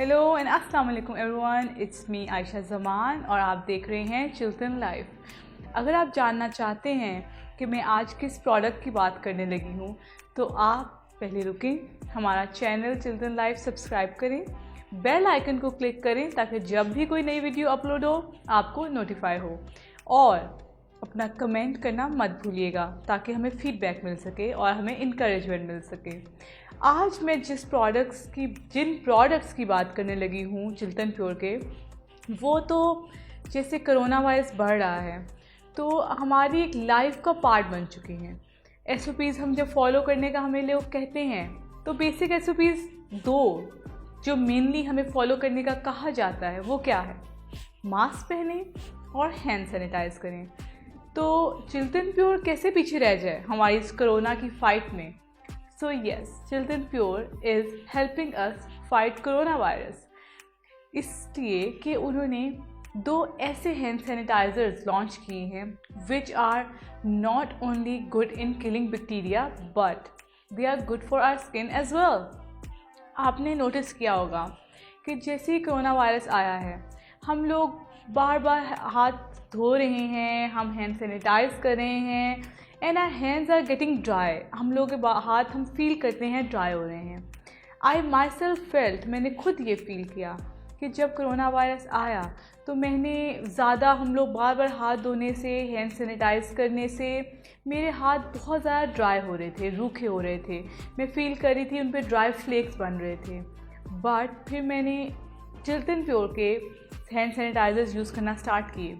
Hello and अस्सलाम वालेकुम everyone, it's me Ayesha ज़मान और आप देख रहे हैं चिल्ड्रन लाइफ। अगर आप जानना चाहते हैं कि मैं आज किस प्रोडक्ट की बात करने लगी हूँ तो आप पहले रुकें, हमारा चैनल चिल्ड्रन लाइफ सब्सक्राइब करें, बेल आइकन को क्लिक करें ताकि जब भी कोई नई वीडियो अपलोड हो आपको नोटिफाई हो, और अपना कमेंट करना मत भूलिएगा ताकि हमें फीडबैक मिल सके और हमें इनकरेजमेंट मिल सके। आज मैं जिन प्रोडक्ट्स की बात करने लगी हूँ चिल्ड्रन प्योर के, वो तो जैसे कोरोना वायरस बढ़ रहा है तो हमारी एक लाइफ का पार्ट बन चुकी हैं। SOPs हम जब फॉलो करने का हमें लोग कहते हैं तो बेसिक SOPs दो जो मेनली हमें फॉलो करने का कहा जाता है वो क्या है? मास्क पहने और हैंड सैनिटाइज करें। तो चिल्ड्रन प्योर कैसे पीछे रह जाए हमारी इस कोरोना की फाइट में? So yes, children pure is helping us fight corona virus, इसलिए कि उन्होंने 2 ऐसे हैंड सैनिटाइजर्स लॉन्च किए हैं which are not only good in killing bacteria but they are good for our skin as well. आपने notice किया होगा कि जैसे ही कोरोना वायरस आया है हम लोग बार बार हाथ धो रहे हैं, हम हैंड सैनिटाइज कर रहे हैं and our hands are getting dry. हम लोग के हाथ हम फील करते हैं ड्राई हो रहे हैं। आई माई सेल्फ फेल्ट, मैंने खुद ये फील किया कि जब कोरोना वायरस आया तो हम लोग बार बार हाथ धोने से, हैंड सैनिटाइज करने से मेरे हाथ बहुत ज़्यादा ड्राई हो रहे थे, रूखे हो रहे थे। मैं फील कर रही थी उन पर ड्राई फ्लेक्स बन रहे थे। बट फिर मैंने चिल्ड्रन प्योर के हैंड सैनिटाइजर्स यूज़ करना स्टार्ट किए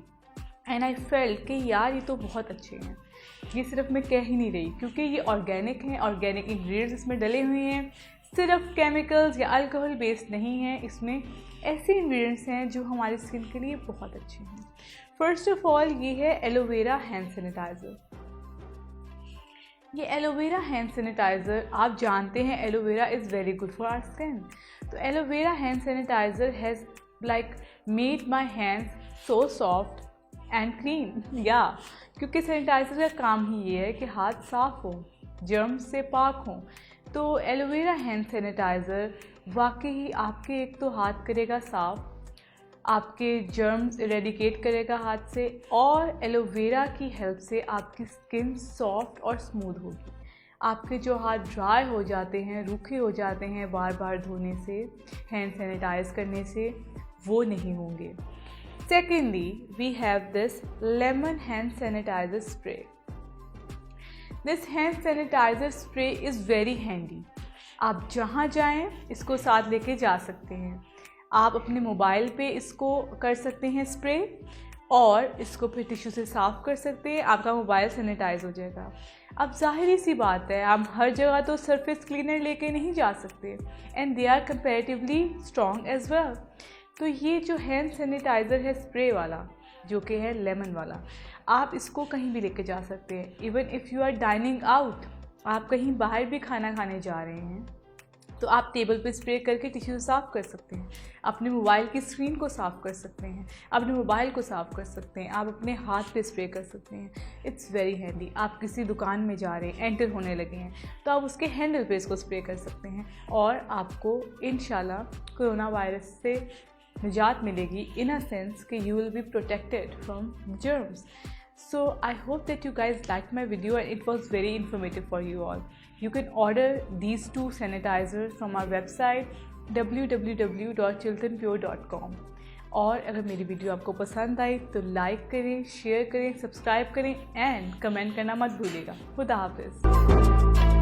एंड आई फेल्ट कि यार ये तो बहुत अच्छे हैं। ये सिर्फ मैं कह ही नहीं रही क्योंकि ये ऑर्गेनिक हैं, ऑर्गेनिक इंग्रेडिएंट्स इसमें डले हुए हैं, सिर्फ केमिकल्स या अल्कोहल बेस्ड नहीं है। इसमें ऐसे इंग्रेडिएंट्स हैं जो हमारी स्किन के लिए बहुत अच्छे हैं। फर्स्ट ऑफ ऑल ये है एलोवेरा हैंड सैनिटाइज़र। ये एलोवेरा हैंड सैनिटाइज़र, आप जानते हैं aloe vera is very good for our skin. तो aloe vera hand sanitiser has like made my hands so soft and clean. या क्योंकि सैनिटाइज़र का काम ही ये है कि हाथ साफ़ हो, जर्म्स से पाक हों। तो एलोवेरा हैंड सैनिटाइज़र वाकई आपके एक तो हाथ करेगा साफ़, आपके जर्म्स इरेडिकेट करेगा हाथ से, और एलोवेरा की हेल्प से आपकी स्किन सॉफ्ट और स्मूथ होगी। आपके जो हाथ ड्राई हो जाते हैं, रूखे हो जाते हैं बार बार धोने से, हैंड सैनिटाइज करने से, वो नहीं होंगे। Secondly, we have this lemon hand sanitizer spray. This hand sanitizer spray is very handy. आप जहाँ जाएं इसको साथ लेके जा सकते हैं। आप अपने मोबाइल पे इसको कर सकते हैं स्प्रे और इसको फिर टिश्यू से साफ़ कर सकते हैं, आपका मोबाइल सैनिटाइज हो जाएगा। अब ज़ाहिर सी बात है आप हर जगह तो सरफेस क्लीनर लेके नहीं जा सकते and they are comparatively strong as well. तो ये जो हैंड सैनिटाइज़र है स्प्रे वाला, जो कि है लेमन वाला, आप इसको कहीं भी लेके जा सकते हैं। Even if you are dining out, आप कहीं बाहर भी खाना खाने जा रहे हैं तो आप टेबल पे स्प्रे करके टिश्यू साफ़ कर सकते हैं, अपने मोबाइल की स्क्रीन को साफ़ कर सकते हैं, अपने मोबाइल को साफ़ कर सकते हैं, आप अपने हाथ पे स्प्रे कर सकते हैं। It's very handy. आप किसी दुकान में जा रहे हैं, एंटर होने लगे हैं तो आप उसके हैंडल पे इसको स्प्रे कर सकते हैं और आपको इंशाल्लाह कोरोना वायरस से निजात मिलेगी, इन अ सेंस कि you will be protected from germs. So I hope that you guys liked my video and it was very informative for you all. You can order these 2 sanitizers from our website www.childrenpure.com. और अगर मेरी video आपको पसंद आई तो like करें, share करें, subscribe करें and comment करना मत भूलिएगा। खुदा हाफिज़।